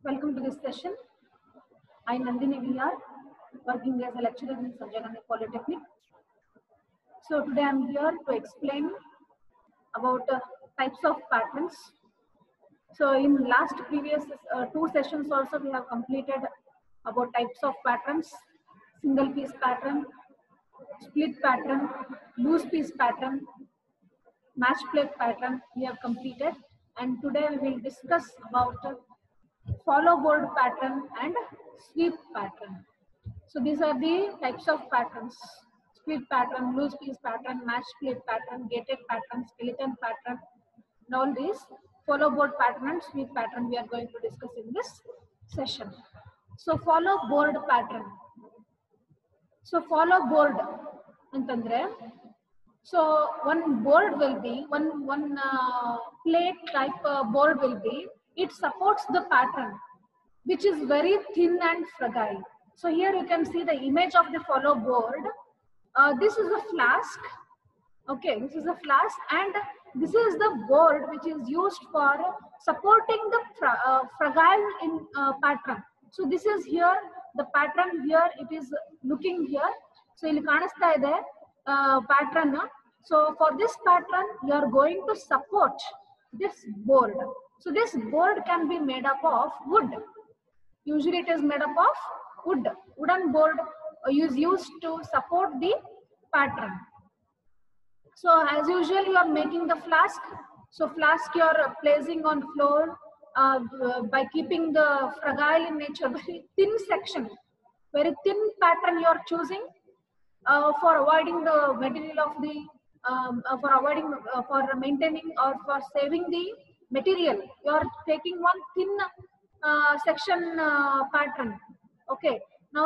Welcome to this session. I am Nandini VR, working as a lecturer in Sanjay Gandhi Polytechnic. So today I am here to explain about types of patterns. So in last previous two sessions also we have completed about types of patterns: single piece pattern, split pattern, loose piece pattern, match plate pattern we have completed, and today we will discuss about follow board pattern and sweep pattern. So these are the types of patterns: split pattern, loose piece pattern, match plate pattern, gated pattern, skeleton pattern, and all these follow board pattern and sweep pattern we are going to discuss in this session. So follow board pattern. So follow board antandre, so one board will be one plate type board will be, it supports the pattern which is very thin and fragile. So here you can see the image of the follow board. This is a flask. Okay, this is a flask, and this is the board which is used for supporting the fragile in pattern. So this is here the pattern. Here it is looking here. So ಇಲ್ಲಿ ಕಾಣಿಸ್ತಾ ಇದೆ pattern. So for this pattern you are going to support this board. So this board can be made up of wood. Usually it is made up of wood. Wooden board is used to support the pattern. So as usual you are making the flask. So flask you are placing on floor by keeping the fragile in nature, very thin section, very thin pattern you are choosing for avoiding the material of the for maintaining or for saving the material. You are taking one thin section pattern. Okay, now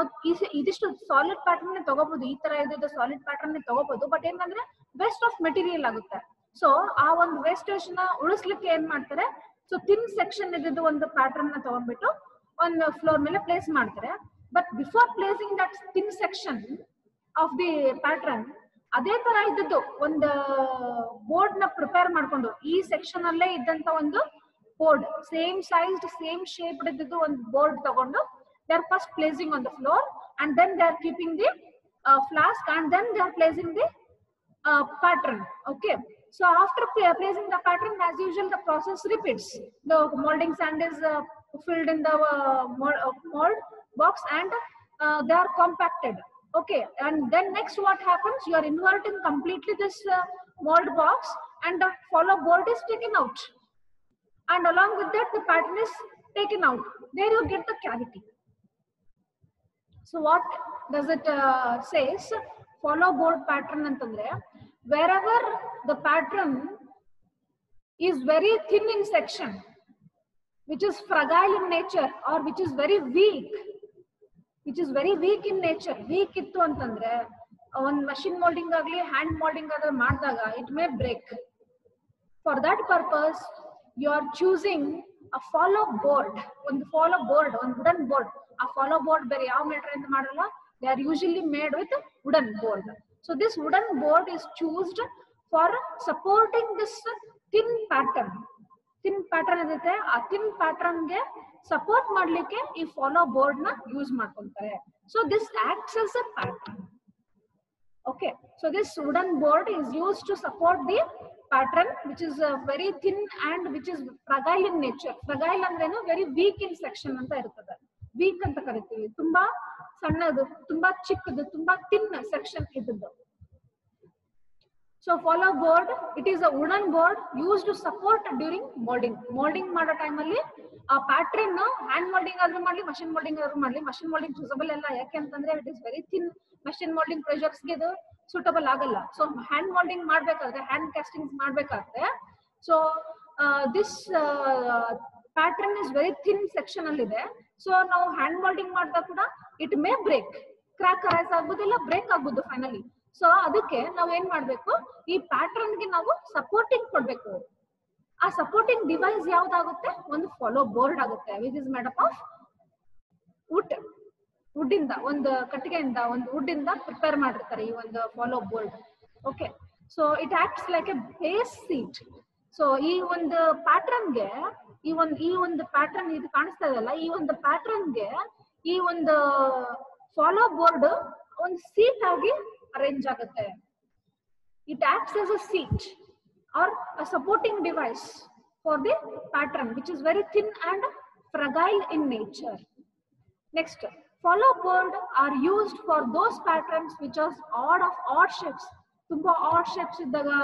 idistu solid pattern ne tagobodu, ee tara ಇದೆ solid pattern ne tagobodu, but ಏನಂದ್ರೆ waste of material ಆಗುತ್ತೆ. So ಆ ಒಂದು wastage ನ ಉಳಿಸ್ಲಿಕ್ಕೆ ಏನ್ ಮಾಡ್ತಾರೆ, so thin section ಇದ್ದು ಒಂದು ಪ್ಯಾಟರ್ನ್ ನ ತಗೊಂಡ್ಬಿಟ್ಟು ಒಂದು ಫ್ಲೋರ್ ಮೇಲೆ ಪ್ಲೇಸ್ ಮಾಡ್ತಾರೆ. But before placing that thin section of the pattern, ಅದೇ ತರ ಇದ್ದದ್ದು ಒಂದು ಬೋರ್ಡ್ ನ ಪ್ರಿಪೇರ್ ಮಾಡ್ಕೊಂಡು ಈ ಸೆಕ್ಷನ್ ಅಲ್ಲೇ ಇದ್ದಂತ ಒಂದು board, same size same shape ಇದ್ದದ್ದು ಒಂದು ಬೋರ್ಡ್ ತಗೊಂಡು they are first placing on the floor, and then they are keeping the flask, and then they are placing the pattern. Okay, so after placing the pattern, as usual the process repeats. The molding sand is filled in the mold box, and they are compacted. Okay, and then next what happens, you are inverting completely this mold box, and the follow board is taken out, and along with that the pattern is taken out. There you get the cavity. So what does it says? Follow board pattern antandre, wherever the pattern is very thin in section, which is fragile in nature, or which is very weak in nature. Weak ittu antandre on machine molding agli hand molding adra ಮಾಡಿದಾಗ it may break. For that purpose you are choosing a follow board, one wooden board. A follow board ಬೇರೆ ಯಾವ material ಇಂದ ಮಾಡಲ್ಲ, they are usually made with wooden board. So this wooden board is chosen for supporting this thin pattern. Thin pattern ಇರುತ್ತೆ, ಆ thin pattern ಗೆ support ಮಾಡ್ಲಿಕ್ಕೆ ಈ follow board ನ ಯೂಸ್ ಮಾಡ್ಕೊಂತಾರೆ. So this acts as a pattern. Okay, so this wooden board is used to support the pattern, which is very thin and which is fragile in nature. Fragile ಅಂದ್ರೇನು, very weak in section ಅಂತ ಇರ್ತದೆ. Weak ಅಂತ ಕರಿತೀವಿ, ತುಂಬಾ ಸಣ್ಣದು, ತುಂಬಾ ಚಿಕ್ಕದು, ತುಂಬಾ thin section ಇದ್ದದ್ದು. So follow board, it is a wooden board used to support during molding. Molding ಮಾಡೋ ಟೈಮ್ ಅಲ್ಲಿ ಆ ಪ್ಯಾಟ್ರನ್ ಹ್ಯಾಂಡ್ ಮೋಲ್ಡಿಂಗ್ ಆದ್ರೂ ಮಾಡ್ಲಿ, ಮಷಿನ್ ಮೋಲ್ಡಿಂಗ್ ಆದ್ರೂ ಮಾಡ್ಲಿ, ಮಷಿನ್ ಮೋಲ್ಡಿಂಗ್ ಸೂಟಬಲ್ ಅಲ್ಲ. ಯಾಕೆ ಅಂತಂದ್ರೆ it is very thin. Machine molding pressures ಗೆ ಇದು ಸೂಟಬಲ್ ಆಗಲ್ಲ. ಸೊ ಹ್ಯಾಂಡ್ ಮೋಲ್ಡಿಂಗ್ ಮಾಡ್ಬೇಕಾದ್ರೆ, ಹ್ಯಾಂಡ್ ಕ್ಯಾಸ್ಟಿಂಗ್ ಮಾಡ್ಬೇಕಾದ್ರೆ, so this pattern is very thin section ಅಲ್ಲಿ ಇದೆ. ಸೊ ನಾವು ಹ್ಯಾಂಡ್ ಮೋಲ್ಡಿಂಗ್ ಮಾಡಿದಾಗ ಕೂಡ it may break, crack arise ಆಗ್ಬೋದು, ಇಲ್ಲ ಬ್ರೇಕ್ ಆಗ್ಬೋದು ಫೈನಲಿ. ಸೊ ಅದಕ್ಕೆ ನಾವು ಏನ್ ಮಾಡ್ಬೇಕು, ಈ ಪ್ಯಾಟರ್ನ್ ಗೆ ನಾವು ಸಪೋರ್ಟಿಂಗ್ ಕೊಡ್ಬೇಕು. ಆ ಸಪೋರ್ಟಿಂಗ್ ಡಿವೈಸ್ ಯಾವ್ದಾಗುತ್ತೆ, ಒಂದು ಫಾಲೋ ಬೋರ್ಡ್ ಆಗುತ್ತೆ, which is made up of wood ಇಂದ, ಒಂದು ಕಟ್ಟಿಗೆಯಿಂದ, ಒಂದು ವುಡ್ ಇಂದ ಪ್ರಿಪೇರ್ ಮಾಡಿರ್ತಾರೆ ಈ ಒಂದು follow board. Okay, so it acts like A base seat. So ಈ ಒಂದು ಪ್ಯಾಟರ್ನ್ ಗೆ ಈ ಒಂದು ಪ್ಯಾಟರ್ನ್ ಇದು ಕಾಣಿಸ್ತಾ ಇದೆಯಲ್ಲ, ಈ ಒಂದು ಪ್ಯಾಟರ್ನ್ಗೆ ಈ ಒಂದು ಫಾಲೋ ಬೋರ್ಡ್ ಒಂದು ಸೀಟ್ ಆಗಿ ಅರೇಂಜ್ ಆಗುತ್ತೆ. It acts as a seat or a supporting device for the pattern, which is very thin and fragile in nature. Next, follow board are used for those patterns which are odd shapes. Tumba odd shapes iddaga,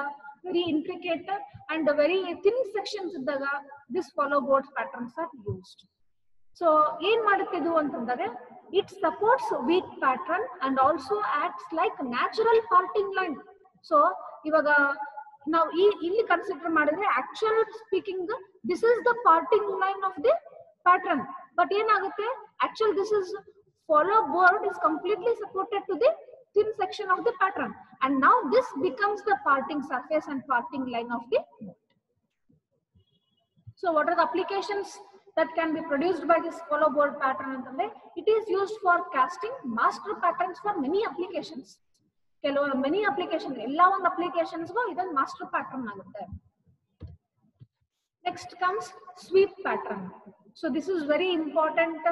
very intricate and very thin sections iddaga, this follow board patterns are used. So ಏನ್ ಮಾಡುತ್ತೆ ಇದು ಅಂತಂದ್ರೆ, it supports weak pattern and also acts like natural parting line. So ಇವಾಗ ನಾವು ಇಲ್ಲಿ consider ಮಾಡಿದ್ರೆ actual speaking this is the parting line of the pattern. But ಏನಾಗುತ್ತೆ, actual this is follow board is completely supported to the thin section of the pattern, and now this becomes the parting surface and parting line of the board. So what are the applications that can be produced by this follow board pattern antandre, it is used for casting master patterns for many applications. ಕೆಲವು many application, ಎಲ್ಲ ಒಂದು ಅಪ್ಲಿಕೇಶನ್ಸ್ಗೂ ಇದೊಂದು master pattern ಆಗುತ್ತೆ. Next comes sweep pattern. So this is very important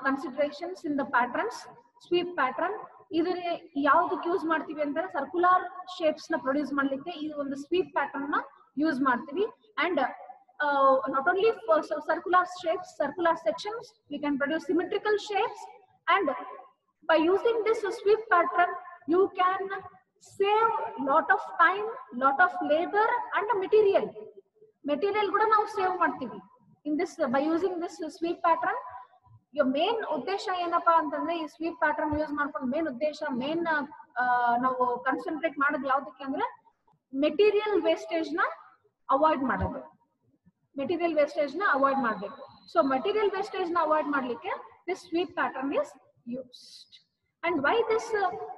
considerations in the patterns. Sweep pattern ಇದು ಯಾವ್ದಕ್ಕೆ use ಮಾಡ್ತೀವಿ ಅಂದ್ರೆ, ಸರ್ಕ್ಯುಲರ್ ಶೇಪ್ಸ್ ನ ಪ್ರೊಡ್ಯೂಸ್ ಮಾಡ್ಲಿಕ್ಕೆ ಈ ಒಂದು ಸ್ವೀಪ್ ಪ್ಯಾಟರ್ನ್ ನ ಯೂಸ್ ಮಾಡ್ತೀವಿ. And not only for circular shapes, circular sections, we can produce symmetrical shapes, and by using this sweep pattern you can save lot of time, lot of labor and material kuda ನಾವು save ಮಾಡ್ತೀವಿ in this by using this sweep pattern. your main ಉದ್ದೇಶ ಏನಪ್ಪಾ ಅಂತಂದ್ರೆ, ಈ sweep pattern use ಮಾಡ್ಕೊಂಡು main ಉದ್ದೇಶ ನಾವು concentrate ಮಾಡೋದು ಯಾವ್ದಕ್ಕೆ ಅಂದ್ರೆ, ಮೆಟೀರಿಯಲ್ ವೇಸ್ಟೇಜ್ ನ ಅವಾಯ್ಡ್ ಮಾಡೋದು. ಮೆಟೀರಿಯಲ್ ವೇಸ್ಟೇಜ್ ನ ಅವಾಯ್ಡ್ ಮಾಡಬೇಕು. ಸೊ ಮೆಟೀರಿಯಲ್ ವೇಸ್ಟೇಜ್ ನ ಅವಾಯ್ಡ್ ಮಾಡ್ಲಿಕ್ಕೆ this sweep pattern is used. And why this,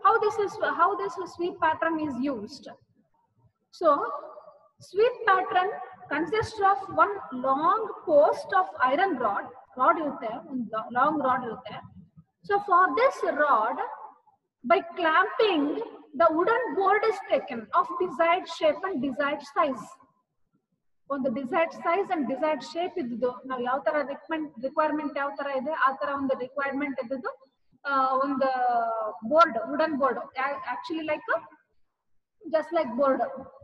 how this sweep pattern is used? So sweep pattern consists of one long post of iron rod irutte, long rod irutte. So for this rod, by clamping, the wooden board is taken of desired shape and desired size. On the desired size and desired shape iddu ನಾವು ಯಾವ ತರ requirement ಯಾವ ತರ ಇದೆ ಆ ತರ ಒಂದು requirement ಇದ್ದು ಒಂದು board, wooden board, actually like just like board.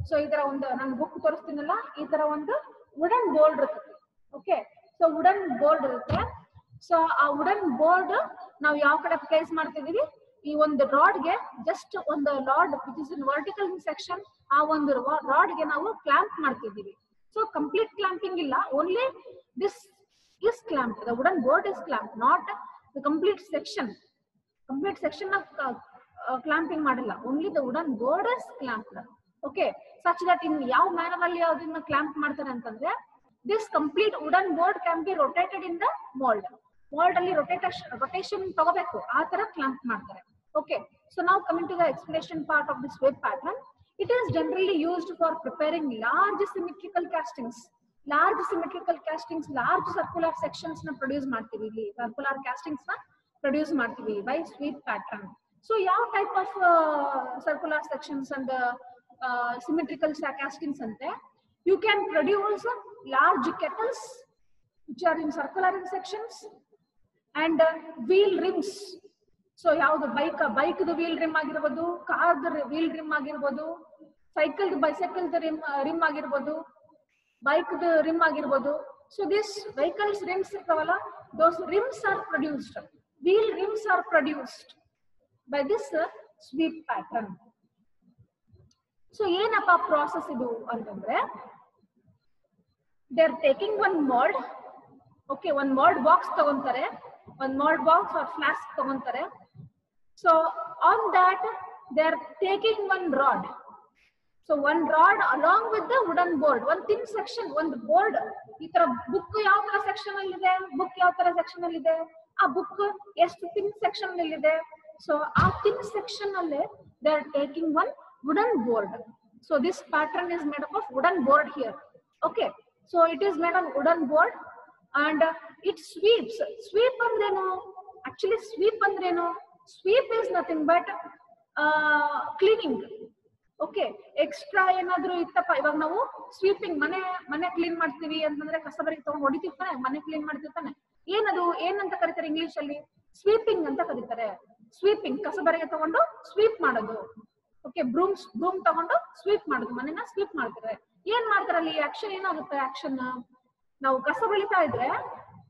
So ಈ ತರ ಒಂದು ನಾನು ಬುಕ್ ತೋರಿಸ್ತೀನಲ್ಲ, ಈ ತರ ಒಂದು ವುಡನ್ ಬೋರ್ಡ್ ಇರುತ್ತೆ. ಓಕೆ, ಸೊ ವುಡನ್ ಬೋರ್ಡ್ ಇರುತ್ತೆ. ಸೊ ಆ ವುಡನ್ ಬೋರ್ಡ್ ನಾವು ಯಾವ ಕಡೆ ಪ್ಲೇಸ್ ಮಾಡ್ತಿದೀವಿ, ಈ ಒಂದು ರಾಡ್ಗೆ ಜಸ್ಟ್ ಒಂದು rod which is in vertical section, ಆ ಒಂದು ರಾಡ್ಗೆ ನಾವು ಕ್ಲಾಂಪ್ ಮಾಡ್ತಿದೀವಿ. ಸೊ ಕಂಪ್ಲೀಟ್ ಕ್ಲಾಂಪಿಂಗ್ ಇಲ್ಲ, only this is clamp, the wooden board is clamp, not the complete section. Complete section clamping ಮಾಡಿಲ್ಲ, only the wooden board is clamped. Okay, such that in ಯಾವ manner ಅಲ್ಲಿ ಅದನ್ನ clamp ಮಾಡ್ತಾರೆ ಅಂತಂದ್ರೆ, this complete wooden board can be rotated in the mould. Mould ಅಲ್ಲಿ rotation ತಗೋಬೇಕು, ಆ ತರ ಕ್ಲಾಂಪ್ ಮಾಡ್ತಾರೆ. ಓಕೆ, ಸೊ ನಾವು coming to the explanation part of this web pattern. It is generally used for preparing large symmetrical castings. Large symmetrical castings, large circular sections na produce ಮಾಡ್ತೀವಿ. ಇಲ್ಲಿ circular castings na produce ಮಾಡ್ತೀವಿ by sweep pattern. So ಯಾವ type of circular sections and symmetrical castings ante, you can produce large kettles which are in circular sections and wheel rims. So ಯಾವ್ದು bike wheel rim ಆಗಿರ್ಬೋದು, car wheel rim ಆಗಿರ್ಬೋದು, cycle bicycle rim ಆಗಿರ್ಬೋದು, bike rim ಆಗಿರ್ಬೋದು. So this vehicles rims ಇರ್ತಾವಲ್ಲ, those rims are produced, wheel rims are produced by this sweep pattern. So ಏನಪ್ಪ process ಇದು ಅಂತಂದ್ರೆ, they are taking one mould. Okay, one mould box ತಗೊಂತಾರೆ, one mold box or flask ತಗೊಂತಾರೆ. So on that they are taking one rod. So one rod along with the wooden board, one thin section, one board. ಈ ತರ book ಯಾವ ತರ section ಅಲ್ಲಿ ಇದೆ, book ಯಾವ ತರ ಸೆಕ್ಷನ್ ಅಲ್ಲಿ ಇದೆ, ಆ ಬುಕ್ ಎಷ್ಟು thin section ಅಲ್ಲಿ ಇದೆ. So ಆ thin section ಅಲ್ಲಿ they are taking one wooden board. So this pattern is made up of wooden board here. Okay, so it is made of wooden board and it sweeps. Sweep ಅಂದ್ರೇನು? Actually sweep is nothing but cleaning. Okay extra ಏನಾದ್ರು ಇತ್ತಪ್ಪ, ಇವಾಗ ನಾವು sweeping ಮನೆ clean ಮಾಡ್ತೀವಿ ಅಂತಂದ್ರೆ ಕಸಬರಿಗೆ ತಗೊಂಡು ಹೊಡಿತೀವಿ ತಾನೆ, ಮನೆ ಕ್ಲೀನ್ ಮಾಡ್ತೀವಿ ತಾನೆ, ಏನದು ಏನಂತ ಕರೀತಾರೆ ಇಂಗ್ಲಿಷ್ ಅಲ್ಲಿ? ಸ್ವೀಪಿಂಗ್ ಅಂತ ಕರೀತಾರೆ. ಸ್ವೀಪಿಂಗ್ ಕಸಬರಿಗೆ ತಗೊಂಡು ಸ್ವೀಪ್ ಮಾಡೋದು. ಓಕೆ ಬ್ರೂಮ್ ತಗೊಂಡು ಸ್ವೀಪ್ ಮಾಡೋದು, ಮನೆನ ಸ್ವೀಪ್ ಮಾಡ್ತಾರೆ. ಏನ್ ಮಾಡ್ತಾರೆ ಅಲ್ಲಿ? ಆಕ್ಷನ್ ಏನಾಗುತ್ತೆ? ಆಕ್ಷನ್ ನಾವು ಕಸ ಬೆಳಿತಾ ಇದ್ರೆ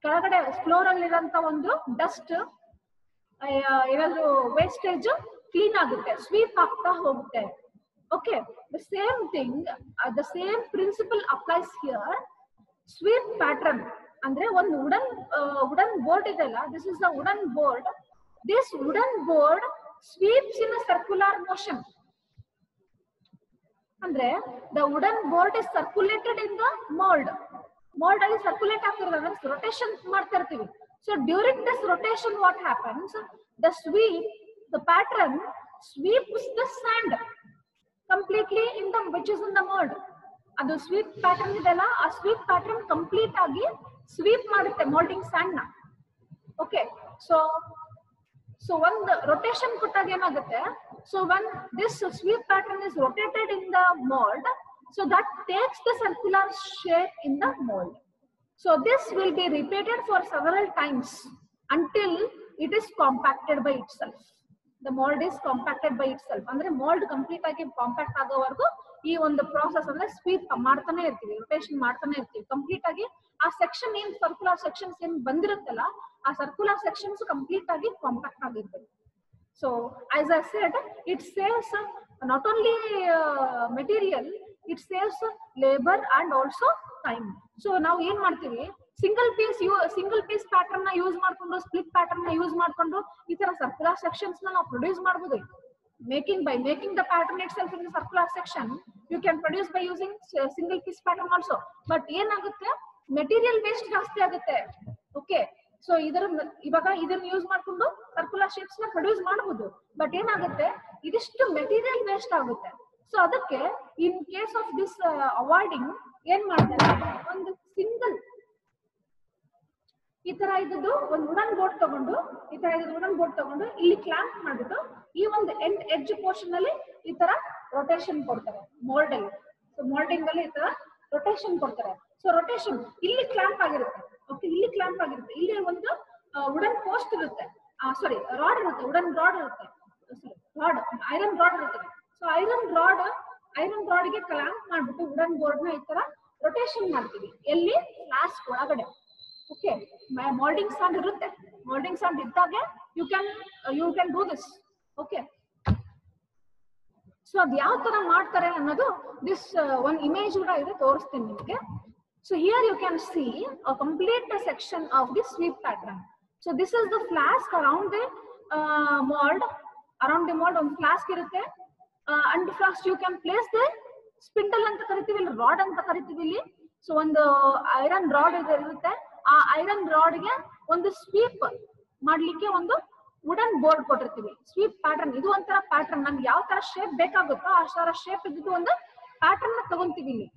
ಕೆಳಗಡೆ ಫ್ಲೋರ್ ಅಲ್ಲಿ ಇರೋಂತ ಒಂದು ಡಸ್ಟ್ ಏನಾದ್ರು ವೇಸ್ಟೇಜ್ ಕ್ಲೀನ್ ಆಗುತ್ತೆ, ಸ್ವೀಪ್ ಆಗ್ತಾ ಹೋಗುತ್ತೆ. Okay, the same thing, the same principle applies here. Sweep pattern andre one wooden board idella, this is the wooden board. This wooden board sweeps in a circular motion. Andre the wooden board is circulated in the mold alli circulate agtirudhu ಅಂದ್ರೆ rotation ಮಾಡ್ತಾ ಇರ್ತೀವಿ. So during this rotation what happens? The pattern sweeps the sand completely in the which is in the mold. ಅದು sweep pattern ಇದೆಲ್ಲ, ಆ sweep pattern complete ಆಗಿ sweep ಮಾಡುತ್ತೆ moulding sand ನ. Okay so ಒಂದು ರೊಟೇಷನ್ ಕೊಟ್ಟಾಗ ಏನಾಗುತ್ತೆ? So when this sweep pattern is rotated in the mold, so that takes the circular shape in the mold. So this will be repeated for several times until it is compacted by itself. The mold is compacted by itself. ಅಂದ್ರೆ mold complete ಆಗಿ compact ಆಗೋವರೆಗೂ ಈ ಒಂದು process ಅಂದ್ರೆ sweep ಮಾಡ್ತಾನೆ ಇರ್ತೀವಿ, rotation ಮಾಡ್ತಾನೆ ಇರ್ತೀವಿ. ಕಂಪ್ಲೀಟ್ ಆಗಿ ಆ ಸೆಕ್ಷನ್ ಏನ್ ಸರ್ಕ್ಯುಲರ್ ಸೆಕ್ಷನ್ಸ್ ಏನ್ ಬಂದಿರುತ್ತಲ್ಲ, ಆ ಸರ್ಕ್ಯುಲರ್ ಸೆಕ್ಷನ್ಸ್ ಕಂಪ್ಲೀಟ್ ಆಗಿ ಕಾಂಪ್ಯಾಕ್ಟ್ ಆಗಿರ್ಬೇಕು. So as I said, it saves not only material, it saves labour and also time. So ನಾವು ಏನ್ ಮಾಡ್ತೀವಿ, ಸಿಂಗಲ್ ಪೀಸ್ ಪ್ಯಾಟರ್ನ್ ನ ಯೂಸ್ ಮಾಡ್ಕೊಂಡು, ಸ್ಪ್ಲಿಟ್ ಪ್ಯಾಟರ್ನ್ ನ ಯೂಸ್ ಮಾಡ್ಕೊಂಡು ಈ ತರ ಸರ್ಕ್ಯುಲರ್ ಸೆಕ್ಷನ್ಸ್ ನಾವು ಪ್ರೊಡ್ಯೂಸ್ ಮಾಡಬಹುದು. By making the pattern itself in the circular section, you can produce by using single piece pattern also. But ಏನಾಗುತ್ತೆ? ಮೆಟೀರಿಯಲ್ ವೇಸ್ಟ್ ಜಾಸ್ತಿ ಆಗುತ್ತೆ. ಓಕೆ, ಸೊ ಇವಾಗ ಇದನ್ನ ಯೂಸ್ ಮಾಡ್ಕೊಂಡು ಸರ್ಕ್ಯುಲರ್ ಶೇಪ್ಸ್ ನ ಪ್ರೊಡ್ಯೂಸ್ ಮಾಡಬಹುದು. ಬಟ್ ಏನಾಗುತ್ತೆ? ಇದಿಷ್ಟು ಮೆಟೀರಿಯಲ್ ವೇಸ್ಟ್ ಆಗುತ್ತೆ. ಸೊ ಅದಕ್ಕೆ in case of this avoiding ಏನ್ ಮಾಡ್ತಾರೆ? ಒಂದು ಸಿಂಗಲ್ ಈ ತರ ಇದ್ದು ಒಂದು ವುಡನ್ ಬೋರ್ಡ್ ತಗೊಂಡು ಇಲ್ಲಿ ಕ್ಲಾಂಪ್ ಮಾಡ್ಬಿಟ್ಟು ಈ ಒಂದು ಎಡ್ಜ್ ಪೋರ್ಷನ್ ಅಲ್ಲಿ ಈ ತರ ರೊಟೇಷನ್ ಕೊಡ್ತಾರೆ ಮೋಲ್ಡ್ ಅಲ್ಲಿ. ಸೊ ಮೋಲ್ಡಿಂಗ್ ಅಲ್ಲಿ ಈ ತರ ರೊಟೇಷನ್ ಕೊಡ್ತಾರೆ. ಸೊ ರೊಟೇಷನ್ ಇಲ್ಲಿ ಕ್ಲಾಂಪ್ ಆಗಿರುತ್ತೆ. ಓಕೆ, ಇಲ್ಲಿ ಕ್ಲಾಂಪ್ ಆಗಿರುತ್ತೆ. ಇಲ್ಲಿ ಒಂದು ವುಡನ್ ಪೋಸ್ಟ್ ಇರುತ್ತೆ, ಸಾರಿ ರಾಡ್ ಇರುತ್ತೆ, ವುಡನ್ ರಾಡ್ ಇರುತ್ತೆ, ಐರನ್ ರಾಡ್ ಇರುತ್ತೆ. ಸೊ ಐರನ್ ರಾಡ್ ಗೆ ಕ್ಲಾಂಪ್ ಮಾಡ್ಬಿಟ್ಟು ವುಡನ್ ಬೋರ್ಡ್ ನ ಈ ತರ ರೊಟೇಷನ್ ಮಾಡ್ತೀವಿ. ಎಲ್ಲಿ? ಫ್ಲಾಸ್ಕ್ ಒಳಗಡೆ. ಓಕೆ, ಮೋಲ್ಡಿಂಗ್ ಸ್ಯಾಂಡ್ ಇರುತ್ತೆ. ಮೋಲ್ಡಿಂಗ್ ಸ್ಯಾಂಡ್ ಇದ್ದಾಗ you can do this. Okay, so ಅದ್ ಯಾವ ತರ ಮಾಡ್ತಾರೆ ಅನ್ನೋದು ದಿಸ್ ಒಂದು ಇಮೇಜ್ ಕೂಡ ಇದೆ, ತೋರಿಸ್ತೀನಿ ನಿಮಗೆ. So here you can see a complete section of the sweep pattern. So this is the flask around the mold. Around the mold ಒಂದು ಫ್ಲಾಸ್ಕ್ ಇರುತ್ತೆ. And flask you can place the spindle ಅಂತ ಕರಿತೀವಿ, ಇಲ್ಲಿ rod ಅಂತ ಕರಿತೀವಿ ಇಲ್ಲಿ. So ಒಂದು iron rod ಇರುತ್ತೆ. ಆ ಐರನ್ ರಾಡ್ ಗೆ ಒಂದು ಸ್ವೀಪ್ ಮಾಡ್ಲಿಕ್ಕೆ ಒಂದು ವುಡನ್ ಬೋರ್ಡ್ ಕೊಟ್ಟಿರ್ತೀವಿ. ಸ್ವೀಪ್ ಪ್ಯಾಟರ್ನ್ ಇದು ಒಂಥರ ಪ್ಯಾಟರ್ನ್, ನಮ್ಗೆ ಯಾವ ತರ ಶೇಪ್ ಬೇಕಾಗುತ್ತೋ ಆ ತರ ಶೇಪ್ ಇದ್ದು ಒಂದು ಪ್ಯಾಟರ್ನ್ ನ ತಗೊಂತೀವಿ ಇಲ್ಲಿ.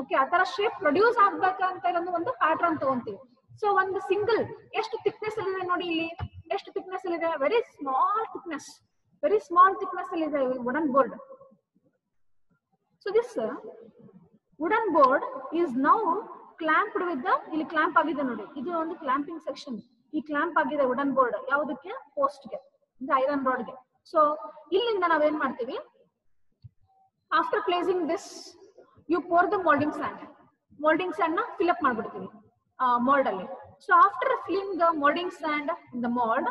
ಓಕೆ, ಆ ತರ ಶೇಪ್ ಪ್ರೊಡ್ಯೂಸ್ ಆಗ್ಬೇಕಂತ ಇರೋದು ಒಂದು ಪ್ಯಾಟರ್ನ್ ತಗೊಂತೀವಿ. ಸೊ ಒಂದು ಸಿಂಗಲ್ ಎಷ್ಟು ಥಿಕ್ನೆಸ್ ಅಲ್ಲಿ ಇದೆ ನೋಡಿ, ಇಲ್ಲಿ ಎಷ್ಟು ಥಿಕ್ನೆಸ್ ಅಲ್ಲಿ ಇದೆ? ವೆರಿ ಸ್ಮಾಲ್ ಥಿಕ್ನೆಸ್ ಅಲ್ಲಿ ಇದೆ wooden board. So this wooden board is now clamped with the, ಇಲ್ಲಿ ಕ್ಲಾಂಪ್ ಆಗಿದೆ ನೋಡಿ, ಇದು ಒಂದು ಕ್ಲಾಂಪಿಂಗ್ ಸೆಕ್ಷನ್. ಈ ಕ್ಲಾಂಪ್ ಆಗಿದೆ ವುಡನ್ ಬೋರ್ಡ್ ಯಾವುದಕ್ಕೆ? ಪೋಸ್ಟ್ ಗೆ, ಐರನ್ ರಾಡ್ ಗೆ. ಸೊ ಇಲ್ಲಿಂದ ನಾವೇನ್ ಮಾಡ್ತೀವಿ? After placing this you pour the moulding sand ನ ಫಿಲ್ ಅಪ್ ಮಾಡ್ಬಿಡ್ತೀವಿ mold ಅಲ್ಲಿ. So after filling the molding sand in the mold,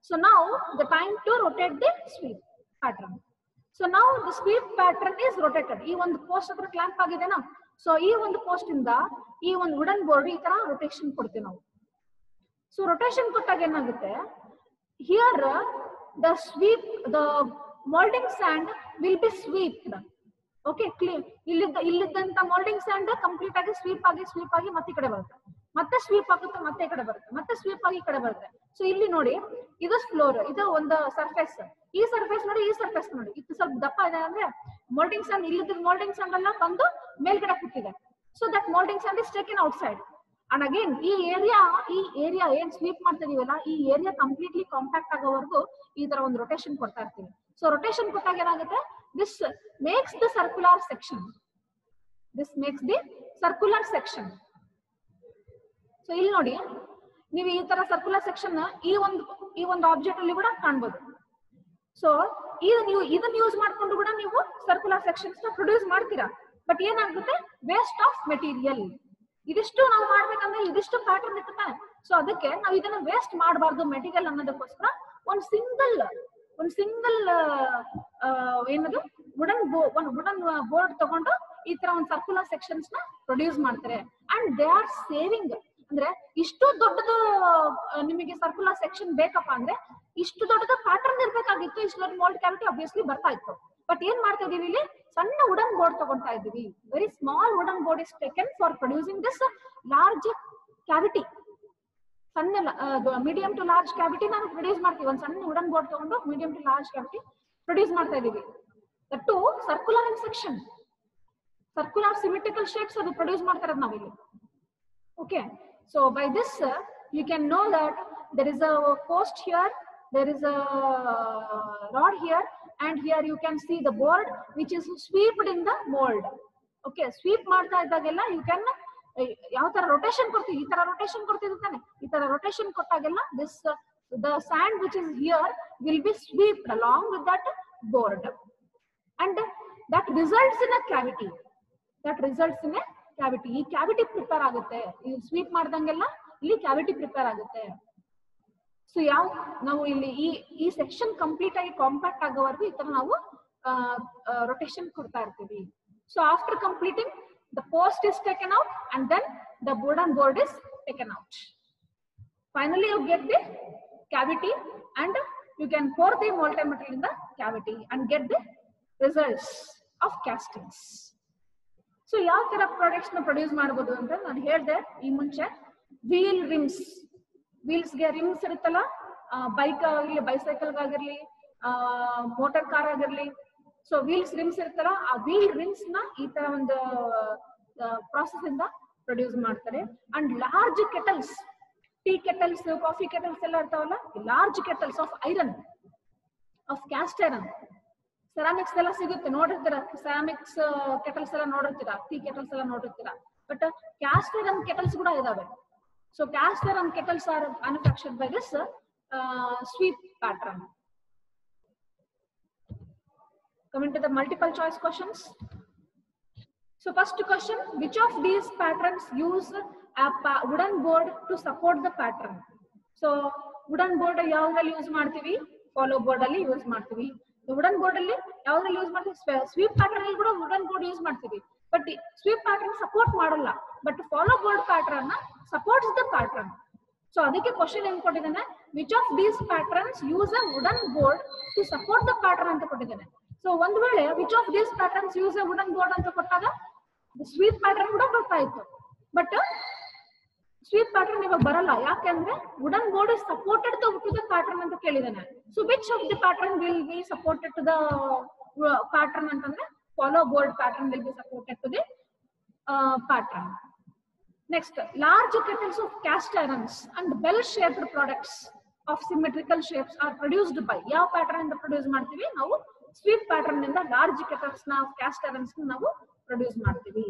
so now the time to rotate the sweep pattern. So now the sweep pattern is rotated. ಈ ಒಂದು post ಹತ್ರ clamp ಆಗಿದೆನಾ? So ಈ ಒಂದು post ಇಂದ ಈ ಒಂದು ವುಡನ್ ಬೋರ್ಡ್ ಈ ತರ ರೊಟೇಷನ್ ಕೊಡ್ತೀವಿ ನಾವು. ಸೊ ರೊಟೇಷನ್ ಕೊಟ್ಟಾಗ ಏನಾಗುತ್ತೆ? Here the molding sand will be swept. Okay, clean ಇಲ್ಲಿದ್ದಂತ ಮೋಲ್ಡಿಂಗ್ ಸ್ಯಾಂಡ್ ಕಂಪ್ಲೀಟ್ ಆಗಿ ಸ್ವೀಪ್ ಆಗಿ ಮತ್ತೆ ಈ ಕಡೆ ಬರುತ್ತೆ, ಮತ್ತೆ ಸ್ವೀಪ್ ಆಗುತ್ತೆ, ಮತ್ತೆ ಈ ಕಡೆ ಬರುತ್ತೆ, ಮತ್ತೆ ಸ್ವೀಪ್ ಆಗಿ ಈ ಕಡೆ ಬರುತ್ತೆ. ಸೊ ಇಲ್ಲಿ ನೋಡಿ, ಇದು ಫ್ಲೋರ್, ಇದು ಒಂದು ಸರ್ಫೇಸ್. ಈ ಸರ್ಫೇಸ್ ನೋಡಿ, ಈ ಸರ್ಫೇಸ್ ನೋಡಿ, ಇದು ಸ್ವಲ್ಪ ದಪ್ಪ ಇದೆ ಅಂದ್ರೆ ಮೋಲ್ಡಿಂಗ್ ಸ್ಯಾಂಡ್, ಇಲ್ಲಿದ್ದ ಮೋಲ್ಡಿಂಗ್ ಸ್ಯಾಂಡ್ ಎಲ್ಲ ಬಂದು ಮೇಲ್ಗಡೆ ಕೂತಿದೆ. So that molding sand is taken outside. And again ಈ ಏರಿಯಾ ಏನ್ ಸ್ವೀಪ್ ಮಾಡ್ತಿದೀವಲ್ಲ, ಈ ಏರಿಯಾ ಕಂಪ್ಲೀಟ್ಲಿ ಕಾಂಪ್ಯಾಕ್ಟ್ ಆಗೋವರೆಗೂ ಈ ತರ ಒಂದು ರೊಟೇಷನ್ ಕೊಡ್ತಾ ಇರ್ತೀವಿ. ಸೊ ರೊಟೇಷನ್ ಕೊಟ್ಟಾಗ ಏನಾಗುತ್ತೆ? This makes the circular section. This makes the circular section. So ಇಲ್ಲಿ ನೋಡಿ, ನೀವು ಈ ತರ ಸರ್ಕ್ಯುಲರ್ ಸೆಕ್ಷನ್ ಈ ಒಂದು ಆಬ್ಜೆಕ್ಟ್ ಅಲ್ಲಿ ಕೂಡ ಕಾಣಬಹುದು. ಸೊ ಇದನ್ನ ಯೂಸ್ ಮಾಡ್ಕೊಂಡು ಕೂಡ ನೀವು ಸರ್ಕ್ಯುಲರ್ ಸೆಕ್ಷನ್ಸ್ ನ ಪ್ರೊಡ್ಯೂಸ್ ಮಾಡ್ತೀರಾ. ಬಟ್ ಏನಾಗುತ್ತೆ, ವೇಸ್ಟ್ ಆಫ್ ಮೆಟೀರಿಯಲ್. ಇದಿಷ್ಟು ನಾವು ಮಾಡ್ಬೇಕಂದ್ರೆ ಇದಿಷ್ಟು ಪ್ಯಾಟರ್ನ್ ಇರುತ್ತೆ. ಸೊ ಅದಕ್ಕೆ ನಾವು ಇದನ್ನ ವೇಸ್ಟ್ ಮಾಡಬಾರ್ದು ಮೆಟೀರಿಯಲ್ ಅನ್ನೋದಕ್ಕೋಸ್ಕರ ಒಂದು ಸಿಂಗಲ್ ಏನದು ವುಡನ್ ಬೋರ್ಡ್ ತಗೊಂಡು ಈ ತರ ಒಂದು ಸರ್ಕ್ಯುಲರ್ ಸೆಕ್ಷನ್ಸ್ ನ ಪ್ರೊಡ್ಯೂಸ್ ಮಾಡ್ತಾರೆ. And they are saving. ಅಂದ್ರೆ ಇಷ್ಟು ದೊಡ್ಡದು ನಿಮಗೆ ಸರ್ಕ್ಯುಲರ್ ಸೆಕ್ಷನ್ ಬೇಕಪ್ಪ ಅಂದ್ರೆ ಇಷ್ಟು ದೊಡ್ಡದು ಪ್ಯಾಟರ್ನ್ ಇರ್ಬೇಕಾಗಿತ್ತು. ಇಷ್ಟು ದೊಡ್ಡ ಮೋಲ್ಡ್ ಕ್ಯಾವಿಟಿ ಆಬ್ವಿಯಸ್ಲಿ ಬರ್ತಾ ಇತ್ತು. ಬಟ್ ಏನ್ ಮಾಡ್ತಾ ಇದೀವಿ, ಇಲ್ಲಿ ಸಣ್ಣ ವುಡನ್ ಬೋರ್ಡ್ ತಗೊಂತಾ ಇದೀವಿ. Very small wooden board is taken for producing this large cavity. ಸಣ್ಣ ಮೀಡಿಯಂ ಟು ಲಾರ್ಜ್ ಕ್ಯಾವಿಟಿ ನಾವು ಪ್ರೊಡ್ಯೂಸ್ ಮಾಡ್ತೀವಿ. ಒಂದು ಸಣ್ಣ ವುಡನ್ ಬೋರ್ಡ್ ತಗೊಂಡು medium to large cavity produce ಮಾಡ್ತಾ ಇದೀವಿ. That too circular in section, circular symmetrical shapes ಅದು produce ಮಾಡ್ತಾರೆ ನಾವಿಲ್ಲಿ. Okay, so by this you can know that there is a post here, there is a rod here, and here you can see the board which is swept in the mold. Okay, sweep ಮಾಡ್ತಾ ಇದ್ದಾಗೆಲ್ಲ you can ಯಾವ ತರ rotation ಕೊಡ್ತೀವಿ, ಈ ತರ rotation ಕೊಡ್ತೀವಿ ತಾನೆ. ಈ ತರ rotation ಕೊಟ್ಟಾಗೆಲ್ಲ this the sand which is here will be swept along with that board, and that results in a cavity. That results in a cavity. ಈ ಕ್ಯಾವಿಟಿ ಪ್ರಿಪೇರ್ ಆಗುತ್ತೆ. ಈ ಸ್ವೀಪ್ ಮಾಡ್ದಂಗೆಲ್ಲ ಇಲ್ಲಿ ಕ್ಯಾವಿಟಿ ಪ್ರಿಪೇರ್ ಆಗುತ್ತೆ. So ನಾವು ಇಲ್ಲಿ ಈ section complete ಆಗಿ compact ಆಗೋವರೆಗೂ ಈ ತರ ನಾವು ರೊಟೇಷನ್ ಕೊಡ್ತಾ ಇರ್ತೀವಿ. So after completing the post is taken out and then the wooden board is taken out. Finally you get the cavity and you can pour the molted material in the cavity and get the results of castings. So ಯಾವ ತರ products ನ produce ಮಾಡಬಹುದು ಅಂತ ನಾನು ಹೇಳಿದೆ ಈ ಮುಂಚೆ. Wheel RIMS, ವೀಲ್ಸ್ಗೆ RIMS ಇರುತ್ತಲ್ಲ, ಬೈಕ್ ಆಗಿರ್ಲಿ, ಬೈಸೈಕಲ್ ಆಗಿರ್ಲಿ, ಮೋಟಾರ್ ಕಾರ್ ಆಗಿರ್ಲಿ. ಸೊ ವೀಲ್ಸ್ ರಿಮ್ಸ್ ಇರುತ್ತಲ್ಲ, ಆ ವೀಲ್ ರಿಮ್ಸ್ ನ ಈ ತರ ಒಂದು ಪ್ರಾಸೆಸ್ ಇಂದ ಪ್ರೊಡ್ಯೂಸ್ ಮಾಡ್ತಾರೆ. And large kettles, tea kettles, coffee kettles ಎಲ್ಲ ಇರ್ತಾವಲ್ಲ, large kettles of iron, of caste iron. Ceramics ಎಲ್ಲ ಸಿಗುತ್ತೆ, ನೋಡಿರ್ತೀರ. ಸೆರಾಮಿಕ್ಸ್ ಕೆಟಲ್ಸ್ ಎಲ್ಲ ನೋಡಿರ್ತೀರಾ, ಟೀ ಕೆಟಲ್ಸ್ ಎಲ್ಲ ನೋಡಿರ್ತೀರಾ. ಬಟ್ ಕ್ಯಾಸ್ಟ್ ಐರನ್ ಕೆಟಲ್ಸ್ ಕೂಡ ಇದಾವೆ. So cast iron kettles are manufactured by this sweep pattern. Coming to the multiple choice questions. So first question, which of these patterns use a wooden board to support the pattern? So wooden board ಯಾವ್ದ್ರಲ್ಲಿ use ಮಾಡ್ತೀವಿ? Follow board ಅಲ್ಲಿ use ಮಾಡ್ತೀವಿ. Wooden board ಅಲ್ಲಿ ಯಾವ್ದ್ರಲ್ಲಿ use ಮಾಡ್ತೀವಿ? Sweep pattern ಅಲ್ಲಿ ಕೂಡ wooden board use ಮಾಡ್ತೀವಿ. ಬಟ್ ಸ್ವೀಪ್ ಪ್ಯಾಟರ್ನ್ ಸಪೋರ್ಟ್ ಮಾಡಲ್ಲ, but follow board pattern supports the pattern. So ಅದಕ್ಕೆ ಕ್ವಶನ್ ಏನ್ ಕೊಟ್ಟಿದ್ದಾನೆ, which of these patterns use a wooden board to support the pattern ಅಂತ ಕೊಟ್ಟಿದ್ದಾನೆ. ಸೊ ಒಂದ್ ವೇಳೆ which of these patterns use a wooden board ಅಂತ ಕೊಟ್ಟಾಗ ಸ್ವೀಪ್ ಪ್ಯಾಟರ್ನ್ ಕೂಡ ಬರ್ತಾ ಇತ್ತು. ಬಟ್ ಸ್ವೀಪ್ ಪ್ಯಾಟರ್ನ್ ಇವಾಗ ಬರಲ್ಲ, ಯಾಕೆಂದ್ರೆ wooden board is supported to the pattern ಅಂತ ಕೇಳಿದಾನೆ. So which of the pattern will be supported to the pattern ಅಂತಂದ್ರೆ follow board pattern will be supported to the pattern. Next, large kettles of cast irons and bell shaped products of symmetrical shapes are produced by. ಯಾವ pattern ಇಂದ produce ಮಾಡ್ತೀವಿ ನಾವು? Sweep pattern ಇಂದ large kettles ನ cast irons ನಾವು produce ಮಾಡ್ತೀವಿ.